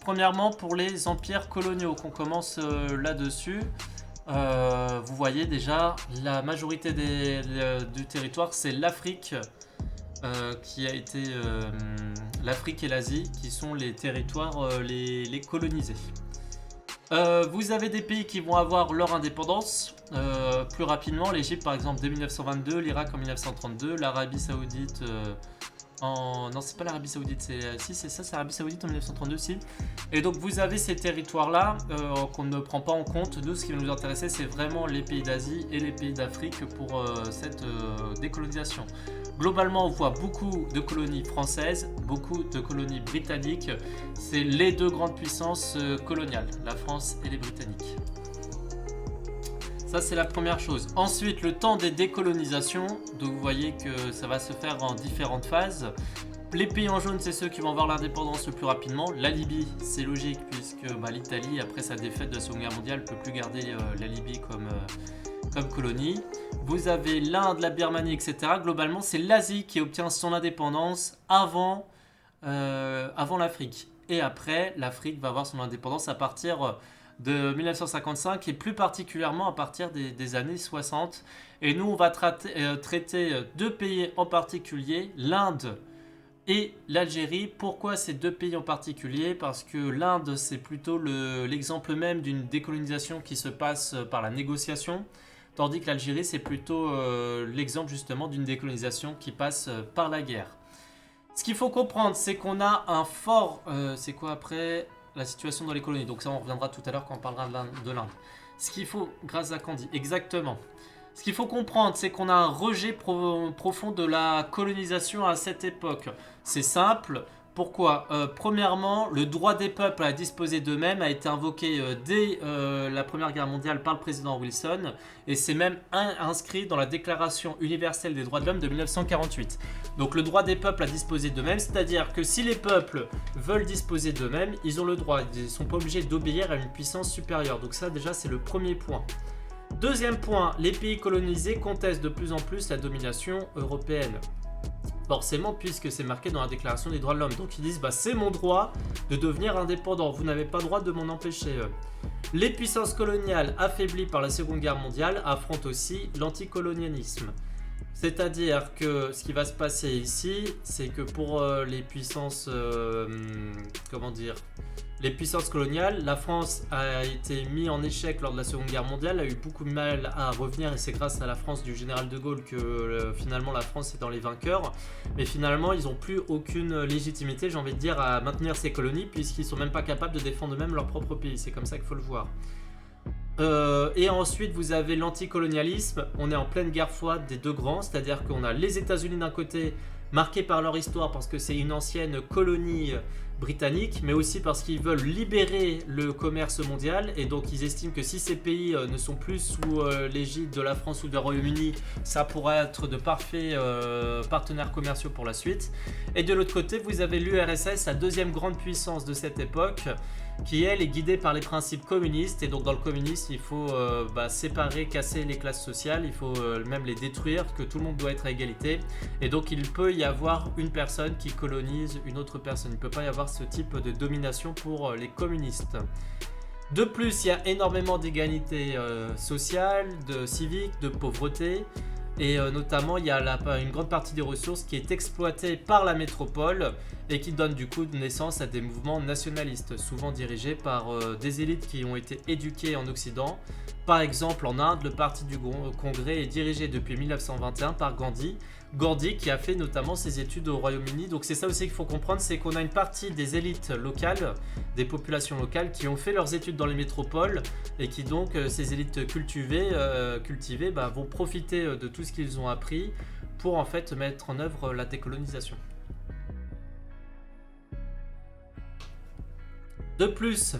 premièrement, pour les empires coloniaux, qu'on commence là-dessus. Vous voyez déjà, la majorité du territoire, c'est l'Afrique qui a été... l'Afrique et l'Asie, qui sont les territoires les colonisés. Vous avez des pays qui vont avoir leur indépendance plus rapidement. L'Égypte, par exemple, dès 1922, l'Irak en 1932, l'Arabie Saoudite... Non, c'est pas l'Arabie Saoudite, si c'est ça, c'est l'Arabie Saoudite en 1932 aussi. Et donc vous avez ces territoires-là qu'on ne prend pas en compte. Nous, ce qui va nous intéresser, c'est vraiment les pays d'Asie et les pays d'Afrique pour cette décolonisation. Globalement, on voit beaucoup de colonies françaises, beaucoup de colonies britanniques. C'est les deux grandes puissances coloniales, la France et les Britanniques. Ça, c'est la première chose. Ensuite, le temps des décolonisations. Donc, vous voyez que ça va se faire en différentes phases. Les pays en jaune, c'est ceux qui vont avoir l'indépendance le plus rapidement. La Libye, c'est logique, puisque l'Italie, après sa défaite de la Seconde Guerre mondiale, ne peut plus garder la Libye comme colonie. Vous avez l'Inde, la Birmanie, etc. Globalement, c'est l'Asie qui obtient son indépendance avant l'Afrique. Et après, l'Afrique va avoir son indépendance à partir de 1955 et plus particulièrement à partir des années 60. Et nous, on va traiter deux pays en particulier, l'Inde et l'Algérie. Pourquoi ces deux pays en particulier? Parce que l'Inde, c'est plutôt l'exemple même d'une décolonisation qui se passe par la négociation, tandis que l'Algérie, c'est plutôt l'exemple justement d'une décolonisation qui passe par la guerre. Ce qu'il faut comprendre, c'est qu'on a un fort... c'est quoi après? La situation dans les colonies. Donc ça, on reviendra tout à l'heure quand on parlera de l'Inde. Ce qu'il faut... Grâce à Candy, exactement. Ce qu'il faut comprendre, c'est qu'on a un rejet profond de la colonisation à cette époque. C'est simple. Pourquoi? Premièrement, le droit des peuples à disposer d'eux-mêmes a été invoqué dès la Première Guerre mondiale par le président Wilson et c'est même inscrit dans la Déclaration universelle des droits de l'homme de 1948. Donc le droit des peuples à disposer d'eux-mêmes, c'est-à-dire que si les peuples veulent disposer d'eux-mêmes, ils ont le droit, ils ne sont pas obligés d'obéir à une puissance supérieure. Donc ça déjà c'est le premier point. Deuxième point, les pays colonisés contestent de plus en plus la domination européenne. Forcément, puisque c'est marqué dans la Déclaration des droits de l'homme. Donc ils disent, c'est mon droit de devenir indépendant. Vous n'avez pas le droit de m'en empêcher. Les puissances coloniales affaiblies par la Seconde Guerre mondiale affrontent aussi l'anticolonialisme. C'est-à-dire que ce qui va se passer ici, c'est que pour les puissances... les puissances coloniales, la France a été mise en échec lors de la Seconde Guerre mondiale, a eu beaucoup de mal à revenir et c'est grâce à la France du général de Gaulle que finalement la France est dans les vainqueurs. Mais finalement, ils n'ont plus aucune légitimité, j'ai envie de dire, à maintenir ces colonies puisqu'ils ne sont même pas capables de défendre eux-mêmes leur propre pays. C'est comme ça qu'il faut le voir. Et ensuite, vous avez l'anticolonialisme. On est en pleine guerre froide des deux grands, c'est-à-dire qu'on a les États-Unis d'un côté, marqués par leur histoire parce que c'est une ancienne colonie britannique, mais aussi parce qu'ils veulent libérer le commerce mondial et donc ils estiment que si ces pays ne sont plus sous l'égide de la France ou du Royaume-Uni, ça pourrait être de parfaits partenaires commerciaux pour la suite. Et de l'autre côté, vous avez l'URSS, la deuxième grande puissance de cette époque, qui elle est guidée par les principes communistes. Et donc dans le communisme, il faut séparer, casser les classes sociales, il faut même les détruire, que tout le monde doit être à égalité. Et donc il peut y avoir une personne qui colonise une autre personne. Il ne peut pas y avoir ce type de domination pour les communistes. De plus, il y a énormément d'égalité sociale, de civique, de pauvreté. Et notamment, il y a une grande partie des ressources qui est exploitée par la métropole et qui donne du coup naissance à des mouvements nationalistes, souvent dirigés par des élites qui ont été éduquées en Occident. Par exemple, en Inde, le parti du Congrès est dirigé depuis 1921 par Gandhi. Gandhi qui a fait notamment ses études au Royaume-Uni. Donc c'est ça aussi qu'il faut comprendre, c'est qu'on a une partie des élites locales, des populations locales qui ont fait leurs études dans les métropoles et qui donc, ces élites cultivées vont profiter de tout ce qu'ils ont appris pour en fait mettre en œuvre la décolonisation. De plus,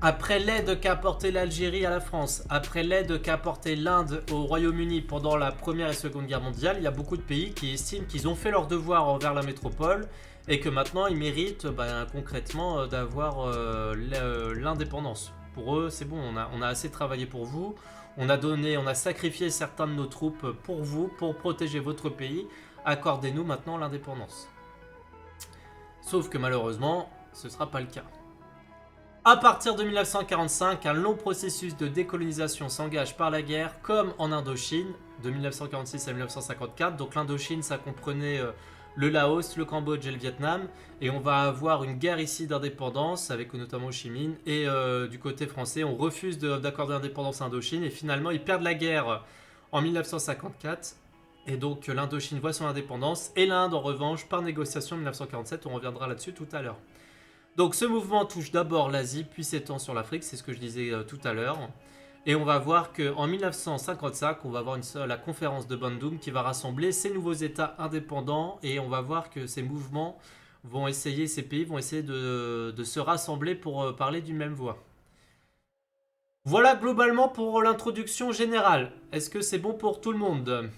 après l'aide qu'a apporté l'Algérie à la France, après l'aide qu'a apporté l'Inde au Royaume-Uni pendant la Première et Seconde Guerre mondiale, il y a beaucoup de pays qui estiment qu'ils ont fait leur devoir envers la métropole et que maintenant ils méritent concrètement d'avoir l'indépendance. Pour eux, c'est bon, on a assez travaillé pour vous, on a sacrifié certains de nos troupes pour vous, pour protéger votre pays, accordez-nous maintenant l'indépendance. Sauf que malheureusement, ce ne sera pas le cas. À partir de 1945, un long processus de décolonisation s'engage par la guerre, comme en Indochine, de 1946 à 1954. Donc l'Indochine, ça comprenait le Laos, le Cambodge et le Vietnam. Et on va avoir une guerre ici d'indépendance, avec notamment Ho Chi Minh. Et du côté français, on refuse d'accorder l'indépendance à Indochine. Et finalement, ils perdent la guerre en 1954. Et donc l'Indochine voit son indépendance. Et l'Inde, en revanche, par négociation en 1947, on reviendra là-dessus tout à l'heure. Donc ce mouvement touche d'abord l'Asie, puis s'étend sur l'Afrique, c'est ce que je disais tout à l'heure. Et on va voir qu'en 1955, on va avoir la conférence de Bandung qui va rassembler ces nouveaux États indépendants et on va voir que ces mouvements vont essayer, ces pays vont essayer de se rassembler pour parler d'une même voix. Voilà globalement pour l'introduction générale. Est-ce que c'est bon pour tout le monde ?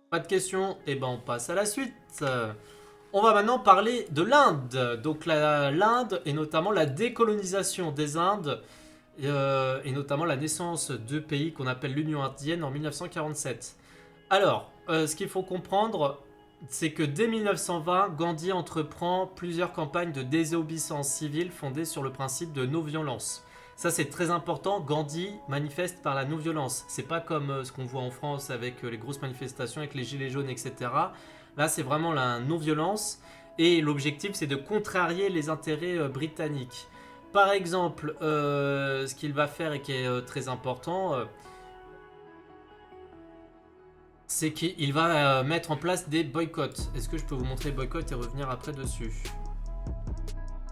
Pas de questions ? Eh ben on passe à la suite. On va maintenant parler de l'Inde. Donc l'Inde et notamment la décolonisation des Indes et notamment la naissance de pays qu'on appelle l'Union indienne en 1947. Alors, ce qu'il faut comprendre, c'est que dès 1920, Gandhi entreprend plusieurs campagnes de désobéissance civile fondées sur le principe de non-violence. Ça, c'est très important. Gandhi manifeste par la non-violence. C'est pas comme ce qu'on voit en France avec les grosses manifestations, avec les gilets jaunes, etc. Là, c'est vraiment la non-violence. Et l'objectif, c'est de contrarier les intérêts britanniques. Par exemple, ce qu'il va faire et qui est très important, c'est qu'il va mettre en place des boycotts. Est-ce que je peux vous montrer les boycotts et revenir après dessus ?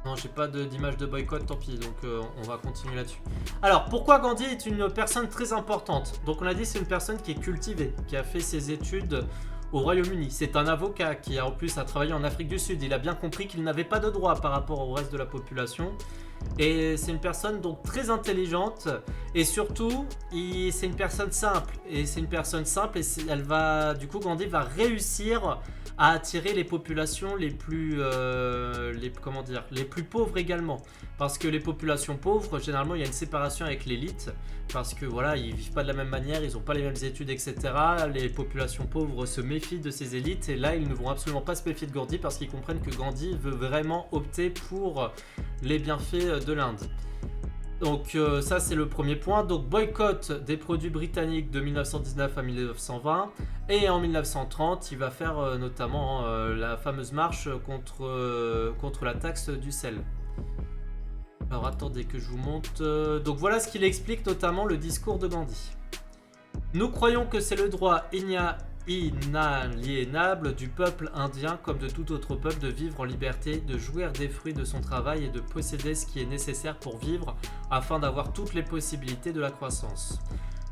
Non, j'ai pas d'image de boycott, tant pis, donc on va continuer là-dessus. Alors, pourquoi Gandhi est une personne très importante ? Donc on a dit c'est une personne qui est cultivée, qui a fait ses études au Royaume-Uni. C'est un avocat qui a en plus travaillé en Afrique du Sud. Il a bien compris qu'il n'avait pas de droit par rapport au reste de la population. Et c'est une personne donc très intelligente et surtout c'est une personne simple et elle va du coup Gandhi va réussir à attirer les populations les plus les plus pauvres également parce que les populations pauvres généralement il y a une séparation avec l'élite parce que voilà ils vivent pas de la même manière, ils ont pas les mêmes études etc. Les populations pauvres se méfient de ces élites et là ils ne vont absolument pas se méfier de Gandhi parce qu'ils comprennent que Gandhi veut vraiment opter pour les bienfaits de l'Inde. Donc ça c'est le premier point. Donc boycott des produits britanniques de 1919 à 1920 et en 1930 il va faire notamment la fameuse marche contre la taxe du sel. Alors attendez que je vous montre. Donc voilà ce qu'il explique notamment le discours de Gandhi. Nous croyons que c'est le droit inaliénable du peuple indien comme de tout autre peuple de vivre en liberté, de jouir des fruits de son travail et de posséder ce qui est nécessaire pour vivre afin d'avoir toutes les possibilités de la croissance.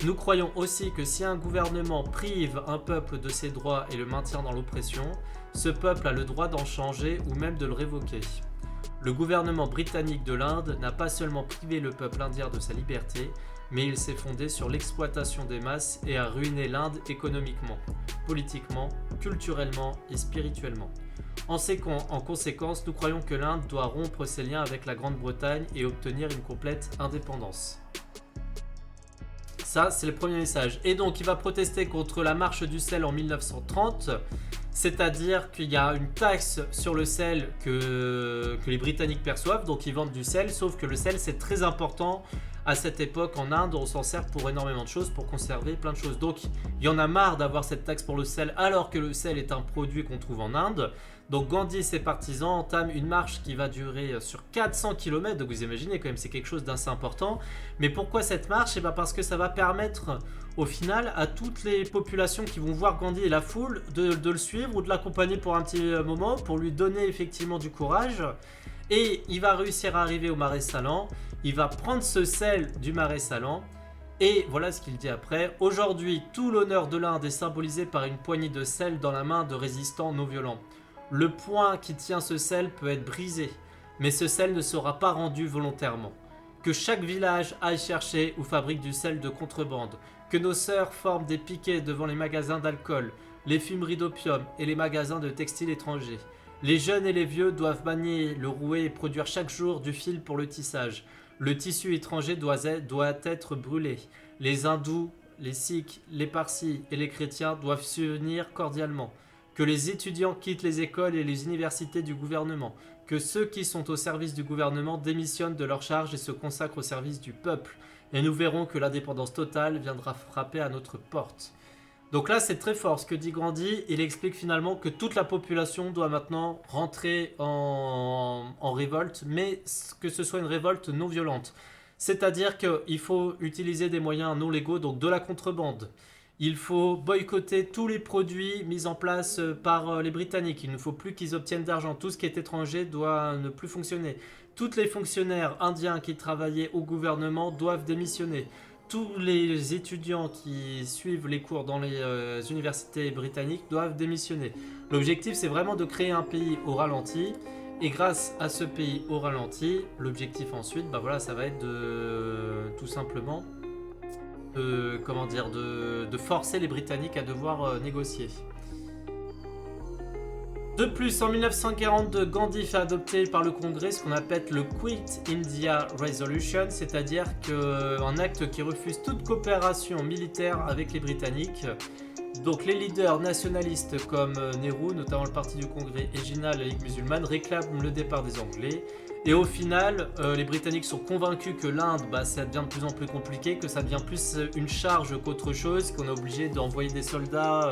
Nous croyons aussi que si un gouvernement prive un peuple de ses droits et le maintient dans l'oppression, ce peuple a le droit d'en changer ou même de le révoquer. Le gouvernement britannique de l'Inde n'a pas seulement privé le peuple indien de sa liberté, mais il s'est fondé sur l'exploitation des masses et a ruiné l'Inde économiquement, politiquement, culturellement et spirituellement. En conséquence, nous croyons que l'Inde doit rompre ses liens avec la Grande-Bretagne et obtenir une complète indépendance. Ça, c'est le premier message. Et donc, il va protester contre la marche du sel en 1930, c'est-à-dire qu'il y a une taxe sur le sel que les Britanniques perçoivent, donc ils vendent du sel, sauf que le sel, c'est très important à cette époque en Inde, on s'en sert pour énormément de choses, pour conserver plein de choses. Donc, il y en a marre d'avoir cette taxe pour le sel, alors que le sel est un produit qu'on trouve en Inde. Donc Gandhi et ses partisans entament une marche qui va durer sur 400 km, donc vous imaginez quand même c'est quelque chose d'assez important. Mais pourquoi cette marche ? Et bien parce que ça va permettre au final à toutes les populations qui vont voir Gandhi et la foule de le suivre ou de l'accompagner pour un petit moment, pour lui donner effectivement du courage. Et il va réussir à arriver au marais salant, il va prendre ce sel du marais salant. Et voilà ce qu'il dit après. Aujourd'hui, tout l'honneur de l'Inde est symbolisé par une poignée de sel dans la main de résistants non violents. Le poing qui tient ce sel peut être brisé, mais ce sel ne sera pas rendu volontairement. Que chaque village aille chercher ou fabrique du sel de contrebande. Que nos sœurs forment des piquets devant les magasins d'alcool, les fumeries d'opium et les magasins de textiles étrangers. Les jeunes et les vieux doivent manier le rouet et produire chaque jour du fil pour le tissage. Le tissu étranger doit être brûlé. Les hindous, les sikhs, les parsis et les chrétiens doivent s'unir cordialement. que les étudiants quittent les écoles et les universités du gouvernement, que ceux qui sont au service du gouvernement démissionnent de leurs charges et se consacrent au service du peuple. Et nous verrons que l'indépendance totale viendra frapper à notre porte. Donc là, c'est très fort ce que dit Gandhi. Il explique finalement que toute la population doit maintenant rentrer en révolte, mais que ce soit une révolte non violente. C'est-à-dire qu'il faut utiliser des moyens non légaux, donc de la contrebande. Il faut boycotter tous les produits mis en place par les Britanniques. Il ne faut plus qu'ils obtiennent d'argent. Tout ce qui est étranger doit ne plus fonctionner. Tous les fonctionnaires indiens qui travaillaient au gouvernement doivent démissionner. Tous les étudiants qui suivent les cours dans les universités britanniques doivent démissionner. L'objectif, c'est vraiment de créer un pays au ralenti. Et grâce à ce pays au ralenti, l'objectif ensuite, ça va être tout simplement de forcer les Britanniques à devoir négocier. De plus, en 1942, Gandhi fait adopter par le Congrès ce qu'on appelle le Quit India Resolution, c'est-à-dire un acte qui refuse toute coopération militaire avec les Britanniques. Donc les leaders nationalistes comme Nehru, notamment le parti du Congrès, et Jinnah, la Ligue musulmane, réclament le départ des Anglais. Et au final, les Britanniques sont convaincus que l'Inde, ça devient de plus en plus compliqué, que ça devient plus une charge qu'autre chose, qu'on est obligé d'envoyer des soldats,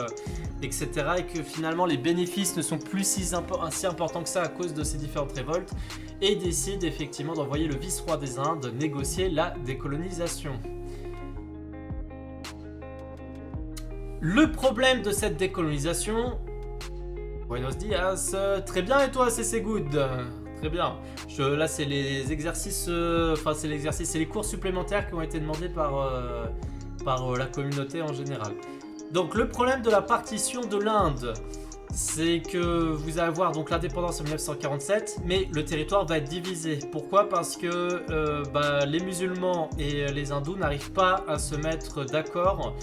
etc. Et que finalement les bénéfices ne sont plus si importants que ça à cause de ces différentes révoltes. Et ils décident effectivement d'envoyer le vice-roi des Indes négocier la décolonisation. Le problème de cette décolonisation, Buenos dias, très bien et toi c'est good. Très bien. Là, c'est les exercices, c'est les cours supplémentaires qui ont été demandés par la communauté en général. Donc, le problème de la partition de l'Inde, c'est que vous allez avoir donc l'indépendance en 1947, mais le territoire va être divisé. Pourquoi ? Parce que les musulmans et les hindous n'arrivent pas à se mettre d'accord.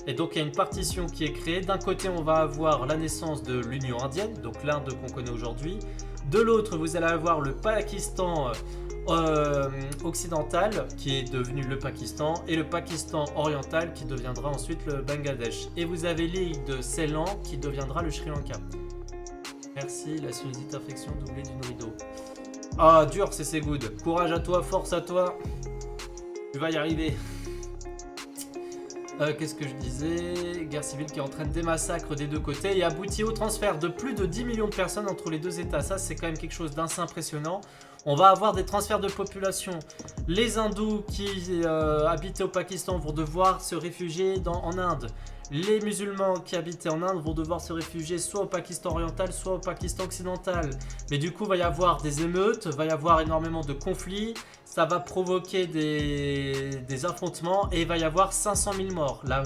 Et donc, il y a une partition qui est créée. D'un côté, on va avoir la naissance de l'Union indienne, donc l'Inde qu'on connaît aujourd'hui. De l'autre, vous allez avoir le Pakistan occidental qui est devenu le Pakistan et le Pakistan oriental qui deviendra ensuite le Bangladesh. Et vous avez l'île de Ceylan qui deviendra le Sri Lanka. Merci, la sinusite infection doublée d'une rideau. Ah, dur, c'est good. Courage à toi, force à toi. Tu vas y arriver. Qu'est-ce que je disais ? Guerre civile qui entraîne des massacres des deux côtés et aboutit au transfert de plus de 10 millions de personnes entre les deux États. Ça, c'est quand même quelque chose d'assez impressionnant. On va avoir des transferts de population. Les hindous qui habitaient au Pakistan vont devoir se réfugier en Inde. Les musulmans qui habitaient en Inde vont devoir se réfugier soit au Pakistan oriental, soit au Pakistan occidental. Mais du coup, il va y avoir des émeutes, il va y avoir énormément de conflits. Ça va provoquer des affrontements et il va y avoir 500 000 morts. Là,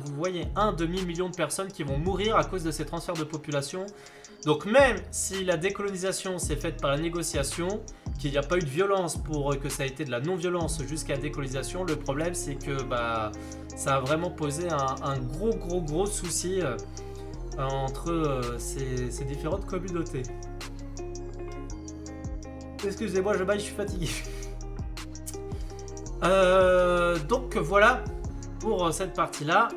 vous voyez, un demi-million de personnes qui vont mourir à cause de ces transferts de population. Donc même si la décolonisation s'est faite par la négociation, qu'il n'y a pas eu de violence pour que ça ait été de la non-violence jusqu'à la décolonisation, le problème c'est que ça a vraiment posé un gros souci entre ces différentes communautés. Excusez-moi, je suis fatigué. Donc voilà pour cette partie-là.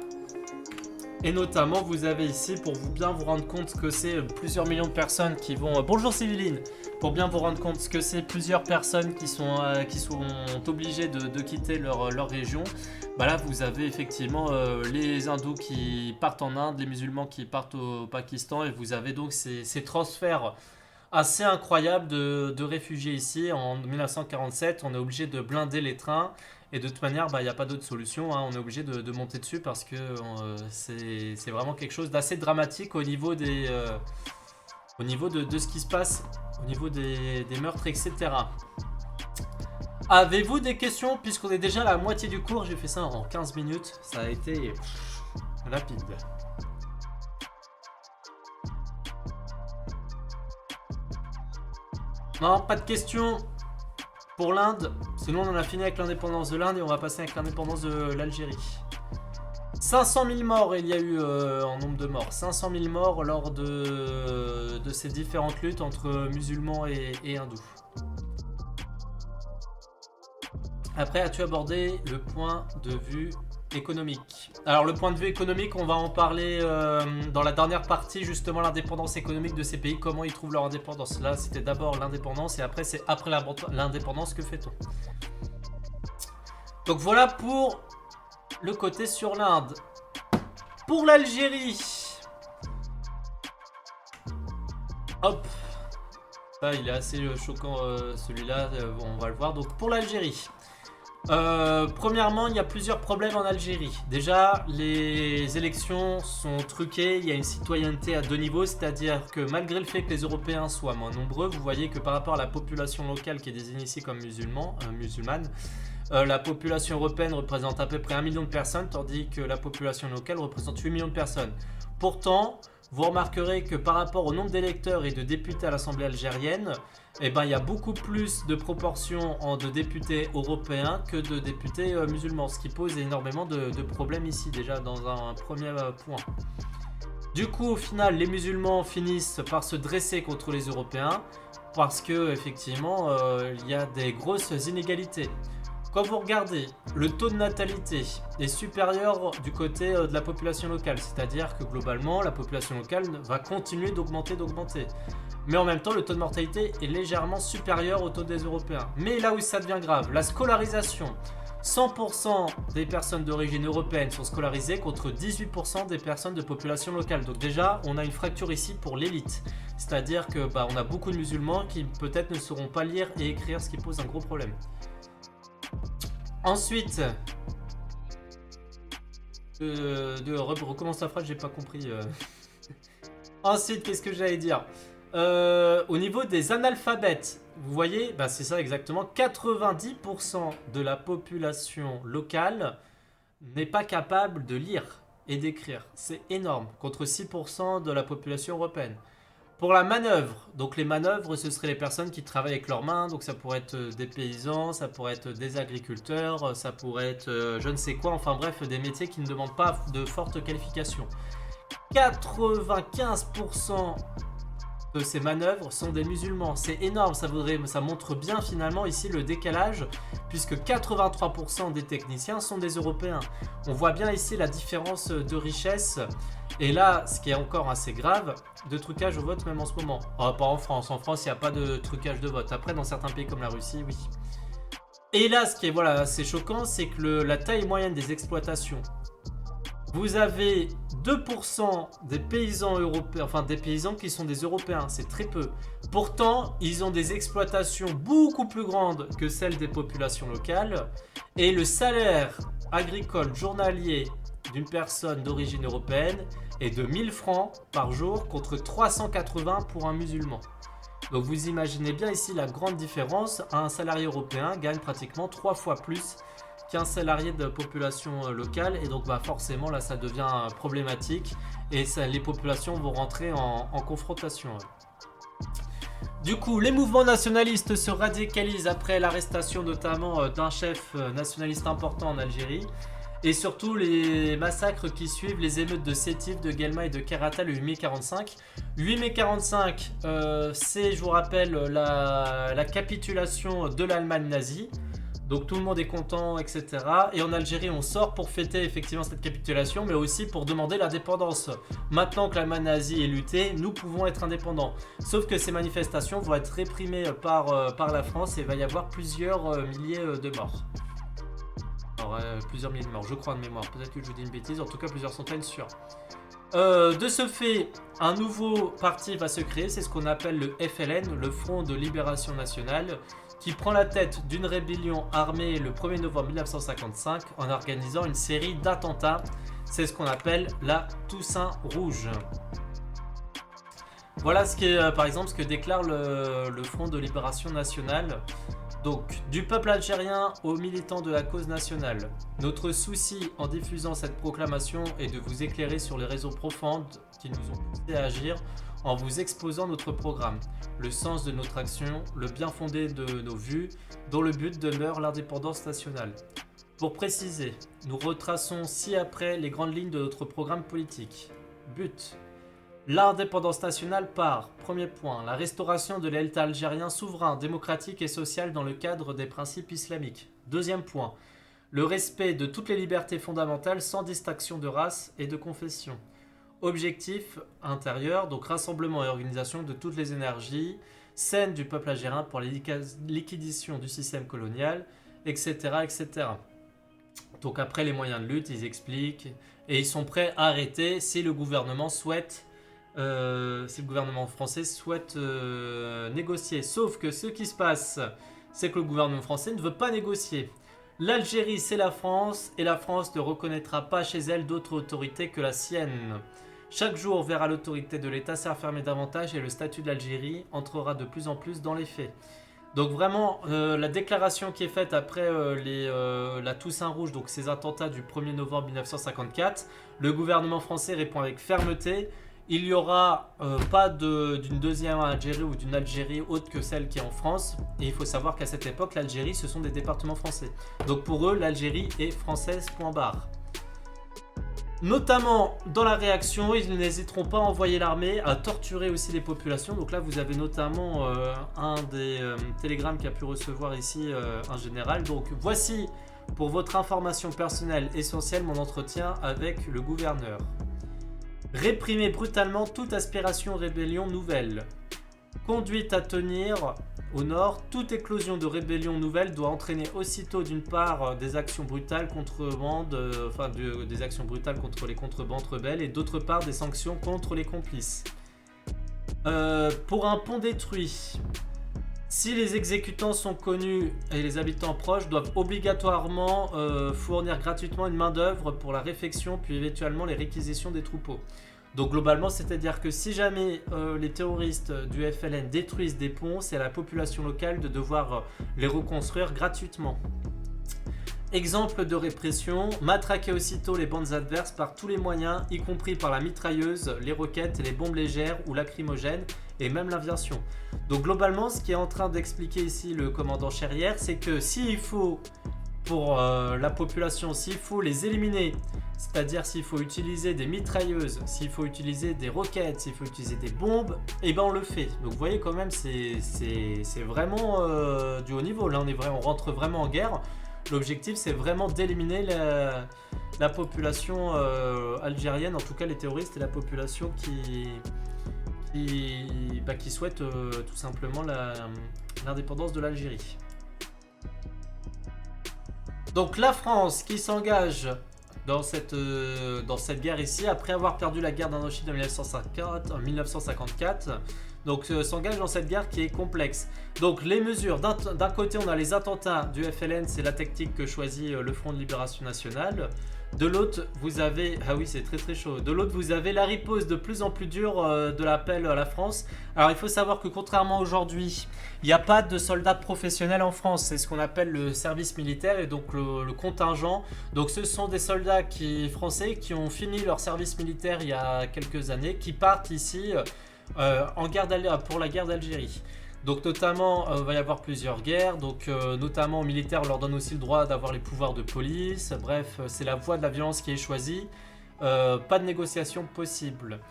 Et notamment, vous avez ici, pour bien vous rendre compte que c'est plusieurs millions de personnes qui vont... Bonjour Céline. Pour bien vous rendre compte que c'est plusieurs personnes qui sont obligées de quitter leur région. Là, vous avez effectivement les hindous qui partent en Inde, les musulmans qui partent au Pakistan. Et vous avez donc ces transferts assez incroyables de réfugiés ici. En 1947, on est obligé de blinder les trains. Et de toute manière, il n'y a pas d'autre solution, on est obligé de monter dessus parce que c'est vraiment quelque chose d'assez dramatique au niveau de ce qui se passe, au niveau des meurtres, etc. Avez-vous des questions? Puisqu'on est déjà à la moitié du cours, j'ai fait ça en 15 minutes, ça a été rapide. Non, pas de questions pour l'Inde, sinon on en a fini avec l'indépendance de l'Inde et on va passer avec l'indépendance de l'Algérie. 500 000 morts il y a eu en nombre de morts. 500 000 morts lors de ces différentes luttes entre musulmans et hindous. Après, as-tu abordé le point de vue économique. Alors le point de vue économique, on va en parler dans la dernière partie, justement l'indépendance économique de ces pays, comment ils trouvent leur indépendance. Là c'était d'abord l'indépendance et après c'est après l'indépendance que fait-on. Donc voilà pour le côté sur l'Inde. Pour l'Algérie. Hop. Ça il est assez choquant celui-là, on va le voir. Donc pour l'Algérie. Premièrement, il y a plusieurs problèmes en Algérie. Déjà, les élections sont truquées, il y a une citoyenneté à deux niveaux, c'est-à-dire que malgré le fait que les Européens soient moins nombreux, vous voyez que par rapport à la population locale qui est désignée ici comme musulmane, la population européenne représente à peu près 1 million de personnes, tandis que la population locale représente 8 millions de personnes. Pourtant, vous remarquerez que par rapport au nombre d'électeurs et de députés à l'Assemblée algérienne, eh ben, il y a beaucoup plus de proportions de députés européens que de députés musulmans, ce qui pose énormément de problèmes ici déjà dans un premier point. Du coup, au final, les musulmans finissent par se dresser contre les Européens parce que effectivement, il y a des grosses inégalités. Quand vous regardez, le taux de natalité est supérieur du côté de la population locale, c'est-à-dire que globalement, la population locale va continuer d'augmenter. Mais en même temps, le taux de mortalité est légèrement supérieur au taux des Européens. Mais là où ça devient grave, la scolarisation. 100% des personnes d'origine européenne sont scolarisées contre 18% des personnes de population locale. Donc déjà, on a une fracture ici pour l'élite. C'est-à-dire que on a beaucoup de musulmans qui peut-être ne sauront pas lire et écrire, ce qui pose un gros problème. Ensuite, recommence la phrase, j'ai pas compris. Ensuite, qu'est-ce que j'allais dire? Au niveau des analphabètes, vous voyez, c'est ça exactement, 90% de la population locale n'est pas capable de lire et d'écrire. C'est énorme, contre 6% de la population européenne. Pour la manœuvre, donc les manœuvres, ce seraient les personnes qui travaillent avec leurs mains, donc ça pourrait être des paysans, ça pourrait être des agriculteurs, ça pourrait être je ne sais quoi, enfin bref, des métiers qui ne demandent pas de fortes qualifications. 95% de ces manœuvres sont des musulmans, c'est énorme, ça montre bien finalement ici le décalage, puisque 83% des techniciens sont des Européens. On voit bien ici la différence de richesse. Et là, ce qui est encore assez grave, de trucage au vote même en ce moment. Pas en France, il n'y a pas de trucage de vote. Après, dans certains pays comme la Russie, oui. Et là, ce qui est assez choquant, c'est que la taille moyenne des exploitations. Vous avez 2% des paysans européens, enfin des paysans qui sont des Européens, c'est très peu. Pourtant, ils ont des exploitations beaucoup plus grandes que celles des populations locales. Et le salaire agricole journalier d'une personne d'origine européenne est de 1000 francs par jour contre 380 pour un musulman. Donc vous imaginez bien ici la grande différence. Un salarié européen gagne pratiquement 3 fois plus qu'un salarié de population locale, et donc forcément là ça devient problématique et les populations vont rentrer en confrontation. Du coup, les mouvements nationalistes se radicalisent après l'arrestation notamment d'un chef nationaliste important en Algérie. Et surtout les massacres qui suivent les émeutes de Sétif, de Guelma et de Kerata le 8 mai 45. 8 mai 45, c'est, je vous rappelle, la capitulation de l'Allemagne nazie. Donc tout le monde est content, etc. Et en Algérie, on sort pour fêter effectivement cette capitulation, mais aussi pour demander l'indépendance. Maintenant que l'Allemagne nazie est luttée, nous pouvons être indépendants. Sauf que ces manifestations vont être réprimées par la France et il va y avoir plusieurs milliers de morts. Alors, plusieurs milliers de morts, je crois de mémoire. Peut-être que je vous dis une bêtise, en tout cas plusieurs centaines sûres. De ce fait, un nouveau parti va se créer, c'est ce qu'on appelle le FLN, le Front de Libération Nationale, qui prend la tête d'une rébellion armée le 1er novembre 1955 en organisant une série d'attentats. C'est ce qu'on appelle la Toussaint Rouge. Voilà par exemple ce que déclare le Front de Libération Nationale. Donc, du peuple algérien aux militants de la cause nationale. Notre souci en diffusant cette proclamation est de vous éclairer sur les raisons profondes qui nous ont poussé à agir en vous exposant notre programme, le sens de notre action, le bien fondé de nos vues, dont le but demeure l'indépendance nationale. Pour préciser, nous retraçons ci-après les grandes lignes de notre programme politique. But: l'indépendance nationale par, premier point, la restauration de l'État algérien souverain, démocratique et social dans le cadre des principes islamiques. Deuxième point, Le respect de toutes les libertés fondamentales sans distinction de race et de confession. Objectif intérieur, donc rassemblement et organisation de toutes les énergies saines du peuple algérien pour la liquidation du système colonial, etc., etc. Donc après les moyens de lutte, ils expliquent et ils sont prêts à arrêter si le gouvernement souhaite, si le gouvernement français souhaite négocier. Sauf que ce qui se passe, c'est que le gouvernement français ne veut pas négocier. L'Algérie, c'est la France, et la France ne reconnaîtra pas chez elle d'autre autorité que la sienne. Chaque jour verra l'autorité de l'État s'affirmer davantage et le statut de l'Algérie entrera de plus en plus dans les faits. Donc vraiment, la déclaration qui est faite après la Toussaint Rouge, donc ces attentats du 1er novembre 1954, le gouvernement français répond avec fermeté. Il n'y aura pas d'une deuxième Algérie ou d'une Algérie autre que celle qui est en France. Et il faut savoir qu'à cette époque, l'Algérie, ce sont des départements français. Donc pour eux, l'Algérie est française, point barre. Notamment dans la réaction, ils n'hésiteront pas à envoyer l'armée, à torturer aussi les populations. Donc là, vous avez notamment un des télégrammes qu'a pu recevoir ici un général. Donc voici, pour votre information personnelle essentielle, mon entretien avec le gouverneur. Réprimer brutalement toute aspiration rébellion nouvelle. Conduite à tenir au nord, toute éclosion de rébellion nouvelle doit entraîner aussitôt d'une part des actions brutales des actions brutales contre les contrebandes rebelles et d'autre part des sanctions contre les complices. Pour un pont détruit, si les exécutants sont connus et les habitants proches doivent obligatoirement fournir gratuitement une main d'œuvre pour la réfection puis éventuellement les réquisitions des troupeaux. Donc globalement, c'est-à-dire que si jamais les terroristes du FLN détruisent des ponts, c'est à la population locale de devoir les reconstruire gratuitement. Exemple de répression, matraquer aussitôt les bandes adverses par tous les moyens, y compris par la mitrailleuse, les roquettes, les bombes légères ou lacrymogènes, et même l'aviation. Donc globalement, ce qui est en train d'expliquer ici le commandant Cherrière, c'est que s'il faut, pour la population, s'il faut les éliminer, c'est-à-dire s'il faut utiliser des mitrailleuses, s'il faut utiliser des roquettes, s'il faut utiliser des bombes, et ben on le fait. Donc vous voyez quand même, c'est vraiment du haut niveau. Là on rentre vraiment en guerre. L'objectif c'est vraiment d'éliminer la population algérienne, en tout cas les terroristes et la population qui souhaite tout simplement l'indépendance de l'Algérie. Donc la France qui s'engage dans cette guerre ici, après avoir perdu la guerre d'Indochine en 1954, donc s'engage dans cette guerre qui est complexe. Donc les mesures, d'un côté on a les attentats du FLN, c'est la tactique que choisit le Front de Libération Nationale. De l'autre, vous avez... Ah oui, c'est très très chaud. De l'autre, vous avez la riposte de plus en plus dure de l'appel à la France. Alors, il faut savoir que contrairement à aujourd'hui, il n'y a pas de soldats professionnels en France. C'est ce qu'on appelle le service militaire et donc le contingent. Donc, ce sont des soldats français qui ont fini leur service militaire il y a quelques années, qui partent ici pour la guerre d'Algérie. Donc notamment, il va y avoir plusieurs guerres, donc notamment aux militaires, on leur donne aussi le droit d'avoir les pouvoirs de police, bref, c'est la voie de la violence qui est choisie, pas de négociation possible.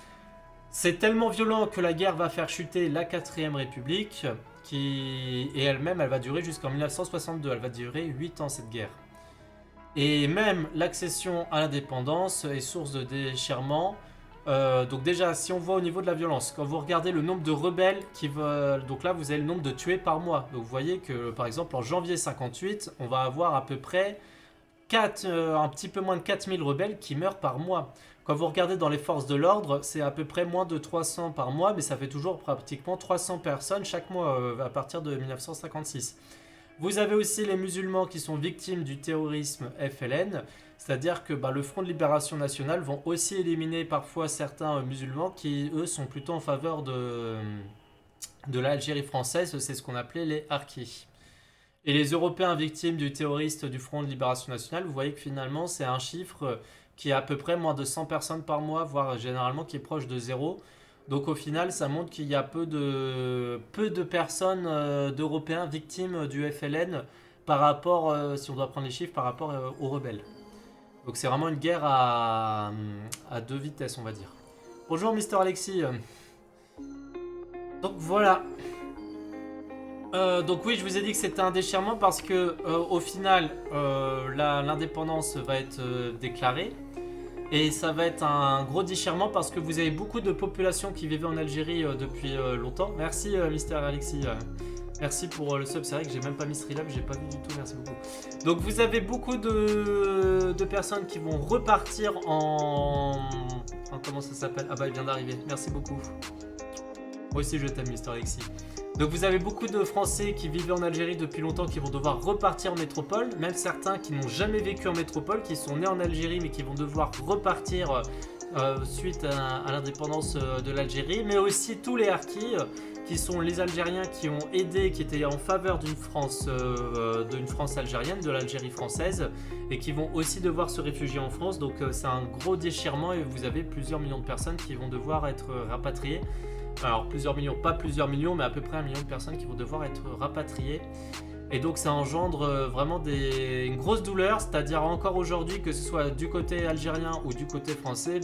C'est tellement violent que la guerre va faire chuter la 4ème République, et elle-même, elle va durer jusqu'en 1962, elle va durer 8 ans cette guerre. Et même l'accession à l'indépendance est source de déchirement. Donc déjà, si on voit au niveau de la violence, quand vous regardez le nombre de rebelles donc là vous avez le nombre de tués par mois. Donc vous voyez que par exemple en janvier 58, on va avoir à peu près un petit peu moins de 4000 rebelles qui meurent par mois. Quand vous regardez dans les forces de l'ordre, c'est à peu près moins de 300 par mois, mais ça fait toujours pratiquement 300 personnes chaque mois à partir de 1956. Vous avez aussi les musulmans qui sont victimes du terrorisme FLN, c'est-à-dire que le Front de Libération Nationale vont aussi éliminer parfois certains musulmans qui, eux, sont plutôt en faveur de l'Algérie française, c'est ce qu'on appelait les harkis. Et les Européens victimes du terroriste du Front de Libération Nationale, vous voyez que finalement c'est un chiffre qui est à peu près moins de 100 personnes par mois, voire généralement qui est proche de zéro. Donc au final, ça montre qu'il y a peu de personnes d'Européens victimes du FLN par rapport, si on doit prendre les chiffres, par rapport aux rebelles. Donc c'est vraiment une guerre à deux vitesses, on va dire. Bonjour Mister Alexis. Donc voilà. Donc oui, je vous ai dit que c'était un déchirement parce que au final, l'indépendance va être déclarée. Et ça va être un gros déchirement parce que vous avez beaucoup de populations qui vivaient en Algérie depuis longtemps. Merci Mister Alexis. Merci pour le sub. C'est vrai que j'ai même pas mis Streamlab, j'ai pas vu du tout. Merci beaucoup. Donc vous avez beaucoup de personnes qui vont repartir comment ça s'appelle? Ah bah il vient d'arriver. Merci beaucoup. Moi aussi je t'aime Mister Alexis. Donc vous avez beaucoup de Français qui vivaient en Algérie depuis longtemps qui vont devoir repartir en métropole, même certains qui n'ont jamais vécu en métropole, qui sont nés en Algérie mais qui vont devoir repartir suite à l'indépendance de l'Algérie, mais aussi tous les harkis qui sont les Algériens qui ont aidé, qui étaient en faveur d'une France algérienne, de l'Algérie française, et qui vont aussi devoir se réfugier en France. Donc c'est un gros déchirement et vous avez plusieurs millions de personnes qui vont devoir être rapatriées. Alors plusieurs millions, pas plusieurs millions, mais à peu près 1 million de personnes qui vont devoir être rapatriées. Et donc ça engendre vraiment une grosse douleur, c'est-à-dire encore aujourd'hui, que ce soit du côté algérien ou du côté français,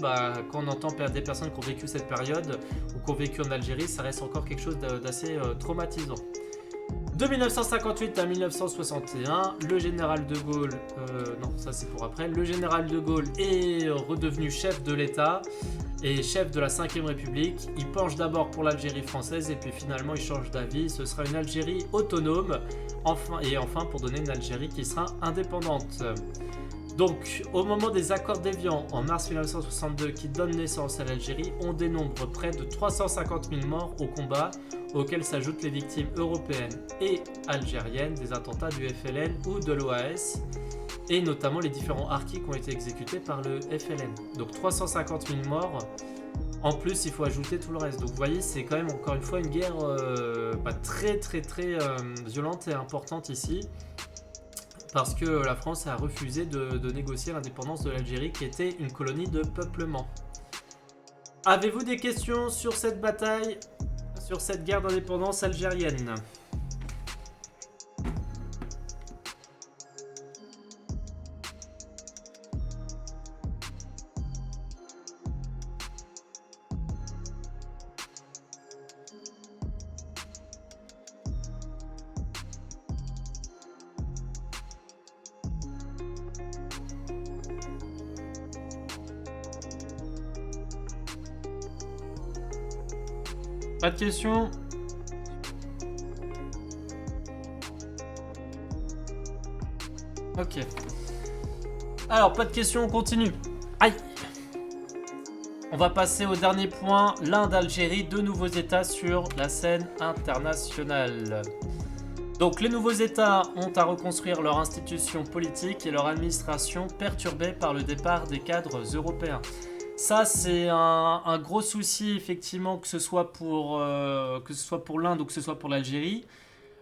quand on entend des personnes qui ont vécu cette période ou qui ont vécu en Algérie, ça reste encore quelque chose d'assez traumatisant. De 1958 à 1961, le général de Gaulle, non ça c'est pour après, le général de Gaulle est redevenu chef de l'État et chef de la 5ème République. Il penche d'abord pour l'Algérie française et puis finalement il change d'avis. Ce sera une Algérie autonome, enfin pour donner une Algérie qui sera indépendante. Donc, au moment des accords d'Évian en mars 1962 qui donnent naissance à l'Algérie, on dénombre près de 350 000 morts au combat, auxquels s'ajoutent les victimes européennes et algériennes des attentats du FLN ou de l'OAS, et notamment les différents harkis qui ont été exécutés par le FLN. Donc 350 000 morts, en plus il faut ajouter tout le reste. Donc vous voyez, c'est quand même encore une fois une guerre très violente et importante ici, parce que la France a refusé de négocier l'indépendance de l'Algérie qui était une colonie de peuplement. Avez-vous des questions sur cette bataille, sur cette guerre d'indépendance algérienne ? Pas de questions? Ok. Alors, pas de questions, on continue. Aïe! On va passer au dernier point, l'Inde, Algérie, deux nouveaux États sur la scène internationale. Donc, les nouveaux États ont à reconstruire leur institution politique et leur administration perturbée par le départ des cadres européens. Ça, c'est un gros souci, effectivement, que ce soit pour l'Inde ou que ce soit pour l'Algérie.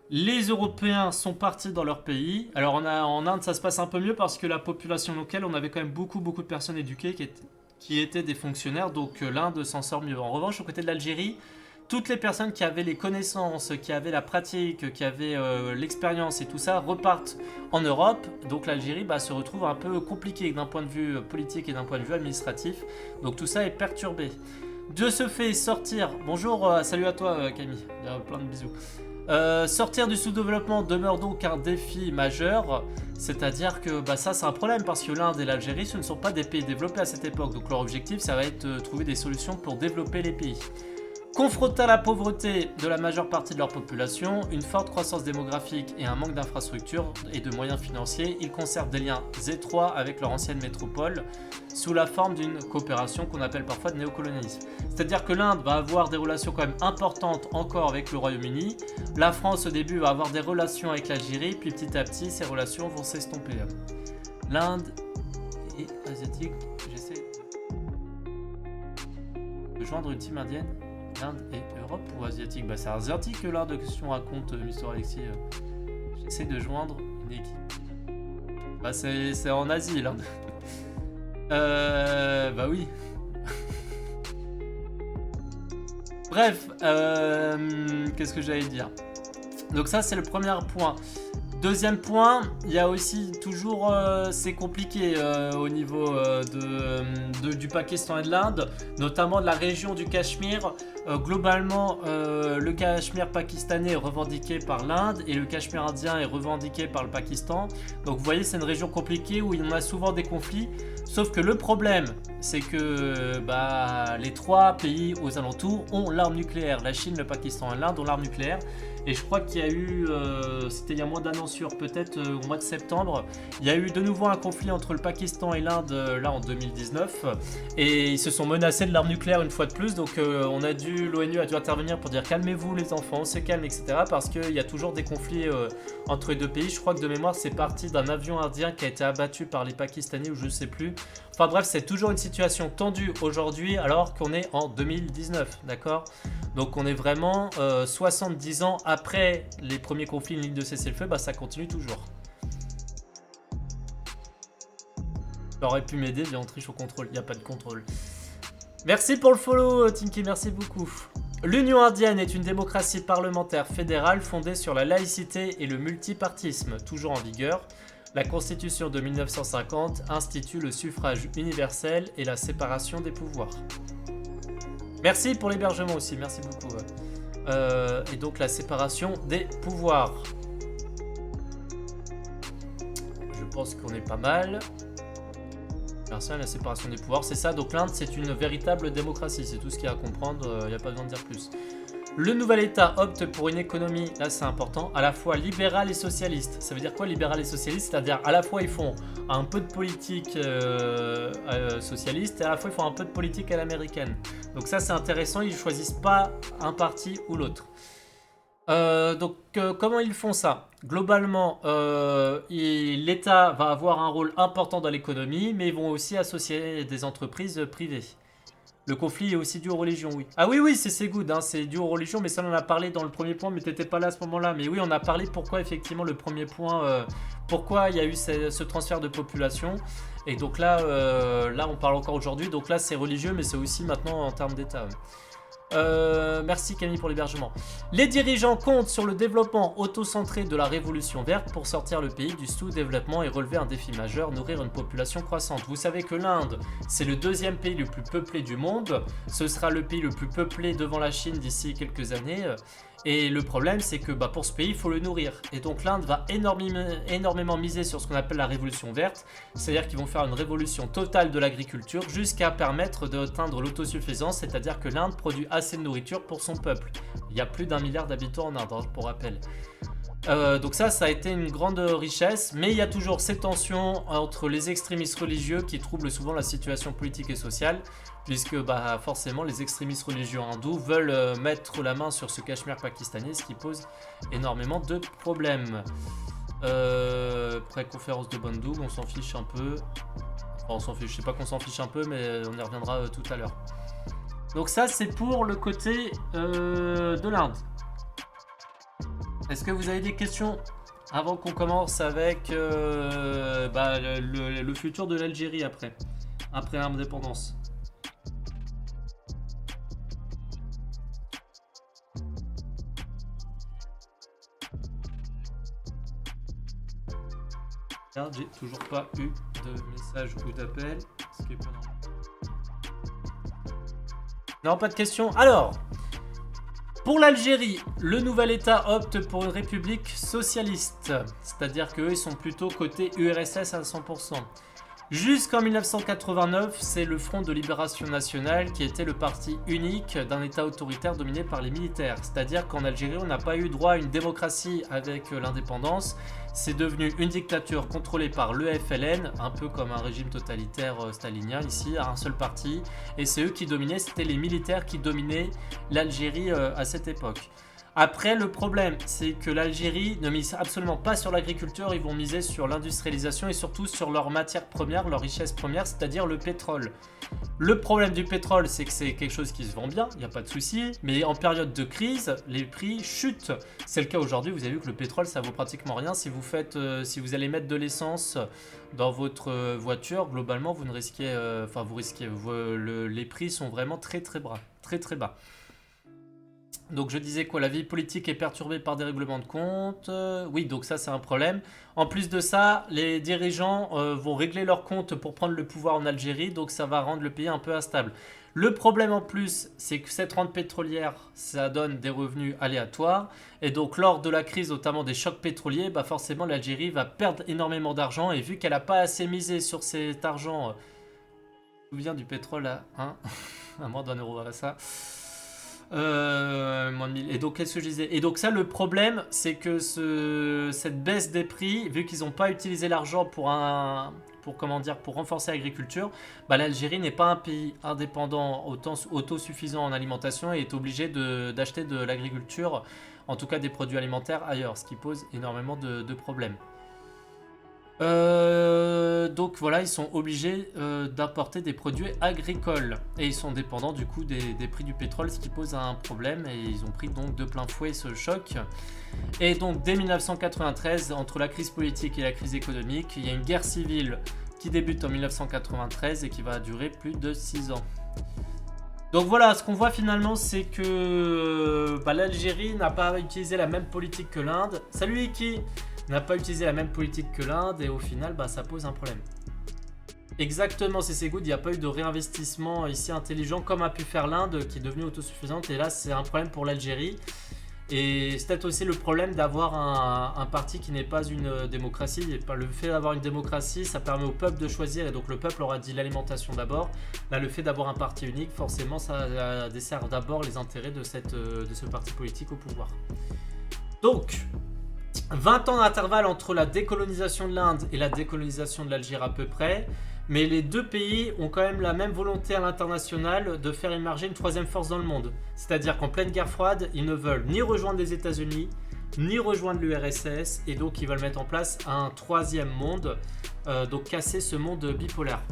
Les Européens sont partis dans leur pays. Alors, en Inde, ça se passe un peu mieux parce que la population locale, on avait quand même beaucoup de personnes éduquées qui étaient des fonctionnaires. Donc, l'Inde s'en sort mieux. En revanche, au côté de l'Algérie, toutes les personnes qui avaient les connaissances, qui avaient la pratique, qui avaient l'expérience et tout ça repartent en Europe. Donc l'Algérie se retrouve un peu compliquée d'un point de vue politique et d'un point de vue administratif. Donc tout ça est perturbé. De ce fait, sortir... Bonjour, salut à toi Camille, plein de bisous. Sortir du sous-développement demeure donc un défi majeur, c'est-à-dire que ça c'est un problème parce que l'Inde et l'Algérie ce ne sont pas des pays développés à cette époque. Donc leur objectif ça va être de trouver des solutions pour développer les pays. Confrontés à la pauvreté de la majeure partie de leur population, une forte croissance démographique et un manque d'infrastructures et de moyens financiers, ils conservent des liens étroits avec leur ancienne métropole sous la forme d'une coopération qu'on appelle parfois de néocolonialisme. C'est-à-dire que l'Inde va avoir des relations quand même importantes encore avec le Royaume-Uni, la France au début va avoir des relations avec l'Algérie, puis petit à petit ces relations vont s'estomper. L'Inde et asiatique, j'essaie de joindre une team indienne. Inde et Europe ou asiatique? C'est asiatique que l'Inde que tu racontes, Mister Alexis. J'essaie de joindre une équipe. C'est en Asie l'Inde. Oui. Bref, qu'est-ce que j'allais dire? Donc ça c'est le premier point. Deuxième point, il y a aussi toujours, c'est compliqué au niveau du Pakistan et de l'Inde, notamment de la région du Cachemire, Globalement, le Cachemire pakistanais est revendiqué par l'Inde et le Cachemire indien est revendiqué par le Pakistan. Donc vous voyez, c'est une région compliquée où il y en a souvent des conflits. Sauf que le problème, c'est que les trois pays aux alentours ont l'arme nucléaire. La Chine, le Pakistan et l'Inde ont l'arme nucléaire. Et je crois qu'il y a eu, c'était il y a moins d'un an sûr, peut-être au mois de septembre, il y a eu de nouveau un conflit entre le Pakistan et l'Inde, là en 2019. Et ils se sont menacés de l'arme nucléaire une fois de plus. Donc l'ONU a dû intervenir pour dire calmez-vous les enfants, on se calme, etc. Parce qu'il y a toujours des conflits entre les deux pays. Je crois que de mémoire, c'est parti d'un avion indien qui a été abattu par les Pakistanais ou je ne sais plus. Enfin bref, c'est toujours une situation tendue aujourd'hui alors qu'on est en 2019, d'accord? Donc on est vraiment 70 ans après les premiers conflits, une ligne de cessez-le-feu, ça continue toujours. J'aurais pu m'aider, mais on triche au contrôle, il n'y a pas de contrôle. Merci pour le follow, Tinky, merci beaucoup. L'Union indienne est une démocratie parlementaire fédérale fondée sur la laïcité et le multipartisme, toujours en vigueur. La Constitution de 1950 institue le suffrage universel et la séparation des pouvoirs. Merci pour l'hébergement aussi, merci beaucoup. Et donc la séparation des pouvoirs. Je pense qu'on est pas mal. Merci à la séparation des pouvoirs, c'est ça. Donc l'Inde, c'est une véritable démocratie, c'est tout ce qu'il y a à comprendre, il n'y a pas besoin de dire plus. Le nouvel État opte pour une économie, là c'est important, à la fois libérale et socialiste. Ça veut dire quoi libéral et socialiste? C'est-à-dire à la fois ils font un peu de politique socialiste et à la fois ils font un peu de politique à l'américaine. Donc ça c'est intéressant, ils ne choisissent pas un parti ou l'autre. Comment ils font ça? Globalement, l'État va avoir un rôle important dans l'économie, mais ils vont aussi associer des entreprises privées. Le conflit est aussi dû aux religions, oui. Ah oui, c'est good, hein, c'est dû aux religions, mais ça on en a parlé dans le premier point, mais t'étais pas là à ce moment-là. Mais oui, on a parlé pourquoi effectivement le premier point, pourquoi il y a eu ce transfert de population. Et donc là on parle encore aujourd'hui, donc là c'est religieux, mais c'est aussi maintenant en termes d'État. Merci Camille pour l'hébergement. Les dirigeants comptent sur le développement auto-centré de la révolution verte pour sortir le pays du sous-développement et relever un défi majeur, nourrir une population croissante. Vous savez que l'Inde, c'est le deuxième pays le plus peuplé du monde. Ce sera le pays le plus peuplé devant la Chine d'ici quelques années. Et le problème, c'est que pour ce pays, il faut le nourrir. Et donc l'Inde va énormément miser sur ce qu'on appelle la révolution verte. C'est-à-dire qu'ils vont faire une révolution totale de l'agriculture jusqu'à permettre d'atteindre l'autosuffisance. C'est-à-dire que l'Inde produit assez de nourriture pour son peuple. Il y a plus d'1 milliard d'habitants en Inde, pour rappel. Donc ça a été une grande richesse, mais il y a toujours ces tensions entre les extrémistes religieux qui troublent souvent la situation politique et sociale, puisque forcément les extrémistes religieux hindous veulent mettre la main sur ce Cachemire pakistanais, ce qui pose énormément de problèmes. Pré-conférence de Bandung, on s'en fiche un peu. Enfin, on s'en fiche, je sais pas qu'on s'en fiche un peu, mais on y reviendra tout à l'heure. Donc ça c'est pour le côté de l'Inde. Est-ce que vous avez des questions avant qu'on commence avec le futur de l'Algérie après l'indépendance? Regarde, j'ai toujours pas eu de message ou d'appel, ce qui est pas normal. Non, pas de questions. Alors, pour l'Algérie, le nouvel État opte pour une république socialiste, c'est-à-dire qu'eux, ils sont plutôt côté URSS à 100%. Jusqu'en 1989, c'est le Front de Libération Nationale qui était le parti unique d'un État autoritaire dominé par les militaires. C'est-à-dire qu'en Algérie, on n'a pas eu droit à une démocratie avec l'indépendance. C'est devenu une dictature contrôlée par le FLN, un peu comme un régime totalitaire stalinien ici, à un seul parti. Et c'est eux qui dominaient, c'était les militaires qui dominaient l'Algérie à cette époque. Après, le problème, c'est que l'Algérie ne mise absolument pas sur l'agriculture, ils vont miser sur l'industrialisation et surtout sur leurs matières premières, leurs richesses premières, c'est-à-dire le pétrole. Le problème du pétrole, c'est que c'est quelque chose qui se vend bien, il n'y a pas de souci, mais en période de crise, les prix chutent. C'est le cas aujourd'hui, vous avez vu que le pétrole, ça vaut pratiquement rien. Si vous allez mettre de l'essence dans votre voiture, globalement, vous risquez, les prix sont vraiment très très bas. Très très bas. Donc je disais quoi, la vie politique est perturbée par des règlements de compte. Oui, donc ça c'est un problème. En plus de ça, les dirigeants vont régler leurs comptes pour prendre le pouvoir en Algérie, donc ça va rendre le pays un peu instable. Le problème en plus, c'est que cette rente pétrolière, ça donne des revenus aléatoires. Et donc lors de la crise, notamment des chocs pétroliers, bah forcément l'Algérie va perdre énormément d'argent. Et vu qu'elle n'a pas assez misé sur cet argent, d'où vient du pétrole à 1 à moins d'un euro à ça. Moins de 1000. Et donc, qu'est-ce que je disais? Et donc, ça, le problème, c'est que cette baisse des prix, vu qu'ils n'ont pas utilisé l'argent pour renforcer l'agriculture, bah, l'Algérie n'est pas un pays indépendant, autosuffisant en alimentation et est obligé d'acheter de l'agriculture, en tout cas des produits alimentaires ailleurs, ce qui pose énormément de problèmes. Donc voilà, ils sont obligés d'importer des produits agricoles et ils sont dépendants du coup des prix du pétrole, ce qui pose un problème et ils ont pris donc de plein fouet ce choc. Et donc dès 1993, entre la crise politique et la crise économique, il y a une guerre civile qui débute en 1993 et qui va durer plus de 6 ans. Donc voilà, ce qu'on voit finalement, c'est que l'Algérie n'a pas utilisé la même politique que l'Inde. Salut Iki! N'a pas utilisé la même politique que l'Inde et au final, ça pose un problème. Exactement, c'est good, il n'y a pas eu de réinvestissement ici intelligent comme a pu faire l'Inde qui est devenue autosuffisante et là c'est un problème pour l'Algérie. Et c'est peut-être aussi le problème d'avoir un parti qui n'est pas une démocratie. Le fait d'avoir une démocratie, ça permet au peuple de choisir et donc le peuple aura dit l'alimentation d'abord. Là, le fait d'avoir un parti unique, forcément, ça dessert d'abord les intérêts de ce parti politique au pouvoir. Donc, 20 ans d'intervalle entre la décolonisation de l'Inde et la décolonisation de l'Algérie à peu près, mais les deux pays ont quand même la même volonté à l'international de faire émerger une troisième force dans le monde. C'est-à-dire qu'en pleine guerre froide, ils ne veulent ni rejoindre les États-Unis, ni rejoindre l'URSS, et donc ils veulent mettre en place un troisième monde, donc casser ce monde bipolaire.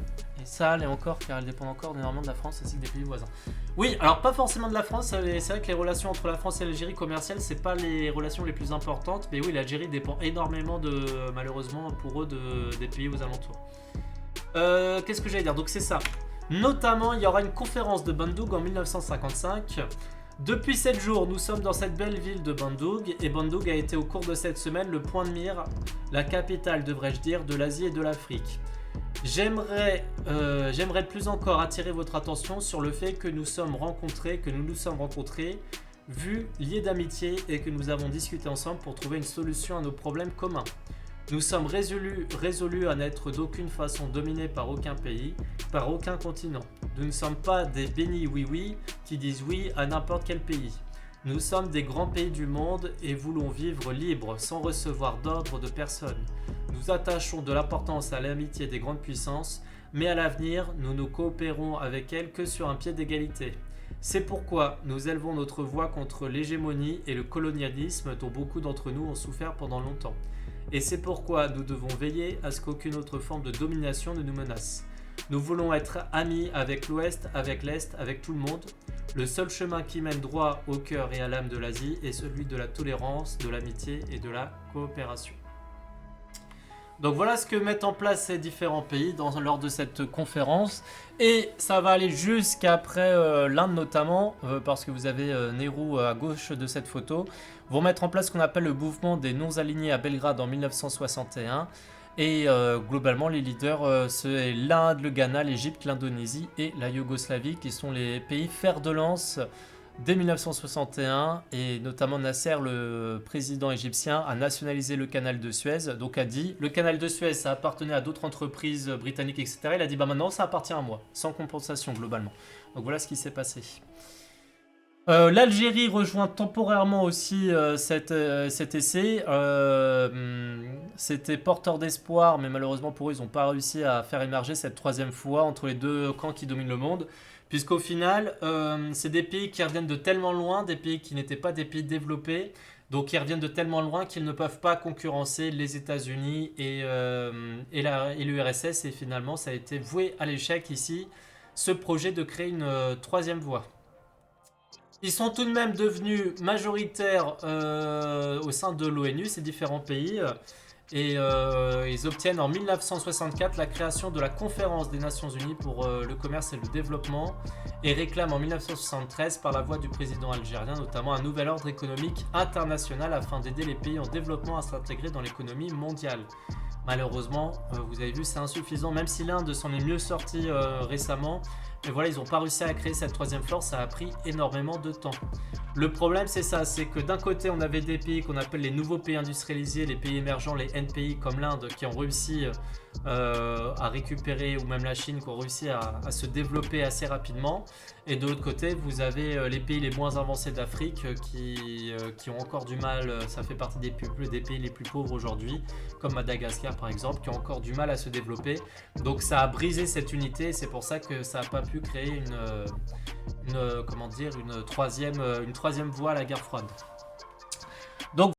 Et ça, elle est encore, car elle dépend encore énormément de la France ainsi que des pays voisins. Oui, alors pas forcément de la France, c'est vrai que les relations entre la France et l'Algérie commerciales, c'est pas les relations les plus importantes, mais oui, l'Algérie dépend énormément malheureusement pour eux, des pays aux alentours. Qu'est-ce que j'allais dire? Donc c'est ça. Notamment, il y aura une conférence de Bandung en 1955. Depuis 7 jours, nous sommes dans cette belle ville de Bandung, et Bandung a été au cours de cette semaine le point de mire, la capitale, devrais-je dire, de l'Asie et de l'Afrique. J'aimerais plus encore attirer votre attention sur le fait que nous nous sommes rencontrés, vus, liés d'amitié et que nous avons discuté ensemble pour trouver une solution à nos problèmes communs. Nous sommes résolus à n'être d'aucune façon dominés par aucun pays, par aucun continent. Nous ne sommes pas des bénis oui-oui qui disent oui à n'importe quel pays. Nous sommes des grands pays du monde et voulons vivre libres sans recevoir d'ordre de personne. Nous attachons de l'importance à l'amitié des grandes puissances, mais à l'avenir, nous ne coopérons avec elles que sur un pied d'égalité. C'est pourquoi nous élevons notre voix contre l'hégémonie et le colonialisme dont beaucoup d'entre nous ont souffert pendant longtemps. Et c'est pourquoi nous devons veiller à ce qu'aucune autre forme de domination ne nous menace. Nous voulons être amis avec l'Ouest, avec l'Est, avec tout le monde. Le seul chemin qui mène droit au cœur et à l'âme de l'Asie est celui de la tolérance, de l'amitié et de la coopération. Donc voilà ce que mettent en place ces différents pays lors de cette conférence. Et ça va aller jusqu'après l'Inde notamment, parce que vous avez Nehru à gauche de cette photo, vont mettre en place ce qu'on appelle le mouvement des non-alignés à Belgrade en 1961. Et globalement, les leaders, c'est l'Inde, le Ghana, l'Égypte, l'Indonésie et la Yougoslavie qui sont les pays fers de lance dès 1961. Et notamment Nasser, le président égyptien, a nationalisé le canal de Suez. Donc a dit, le canal de Suez, ça appartenait à d'autres entreprises britanniques, etc. Il a dit, maintenant ça appartient à moi, sans compensation globalement. Donc voilà ce qui s'est passé. L'Algérie rejoint temporairement aussi cet essai. C'était porteur d'espoir, mais malheureusement pour eux, ils n'ont pas réussi à faire émerger cette troisième fois entre les deux camps qui dominent le monde. Puisqu'au final, c'est des pays qui reviennent de tellement loin, des pays qui n'étaient pas des pays développés, donc ils reviennent de tellement loin qu'ils ne peuvent pas concurrencer les États-Unis et l'URSS. Et finalement, ça a été voué à l'échec ici, ce projet de créer une troisième voie. Ils sont tout de même devenus majoritaires au sein de l'ONU, ces différents pays. Et ils obtiennent en 1964 la création de la Conférence des Nations Unies pour le commerce et le développement et réclament en 1973 par la voix du président algérien notamment un nouvel ordre économique international afin d'aider les pays en développement à s'intégrer dans l'économie mondiale. Malheureusement, vous avez vu, c'est insuffisant, même si l'Inde s'en est mieux sortie récemment. Mais voilà, ils n'ont pas réussi à créer cette troisième force, ça a pris énormément de temps. Le problème, c'est ça, c'est que d'un côté, on avait des pays qu'on appelle les nouveaux pays industrialisés, les pays émergents, les NPI comme l'Inde, qui ont réussi à récupérer, ou même la Chine, qui ont réussi à se développer assez rapidement. Et de l'autre côté, vous avez les pays les moins avancés d'Afrique qui ont encore du mal, ça fait partie des pays les plus pauvres aujourd'hui, comme Madagascar par exemple, qui ont encore du mal à se développer. Donc ça a brisé cette unité, et c'est pour ça que ça n'a pas pu créer une troisième voie à la guerre froide.